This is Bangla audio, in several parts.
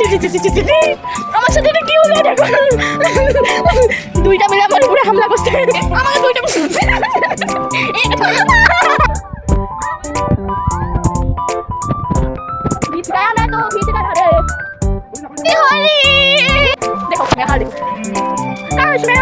আমার সাথে এটা কি হলো দেখো, দুইটা মেয়ে আমার উপরে হামলা করছে, আমাকে দুইটা देखो मैं हार काश मैं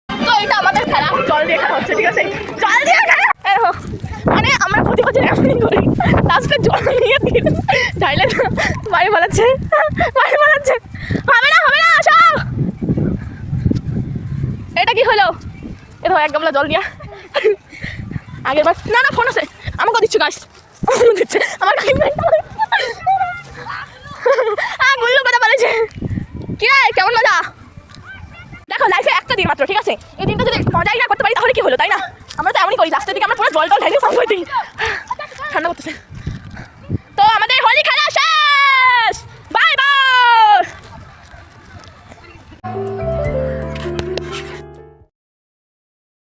তো এটা আমাদের খেলা জল দিয়ে খেলা হচ্ছে, ঠিক আছে? জল দিয়ে খেলা মানে আমরা প্রতি বছর এমনই করি, লাস্টে জল নিয়ে ঢাইলে বাড়ি পালাচ্ছে, বাড়ি পালাচ্ছে। হবে না হবে না, আসো। এটা কি হলো? এ ধর এক গামলা জল নিয়ে আগের বার না না ফোন আছে আমাকে দিচ্ছ গাছ দিচ্ছে আমার গুল্লু কথা বলেছে। কি রে কেমন মজা? দেখো লাইফে একটা দিন মাত্র, ঠিক আছে? এই দিনটা যদি মজাই না করতে পারি তাহলে কি হলো, তাই না? আমরা তো এমনই করি, লাস্টের দিকে আমরা পুরো জল টল ঢাইলে সব হয়ে দিই, ঠান্ডা করতেছে। তো আমাদের হোলি খেলা শেষ।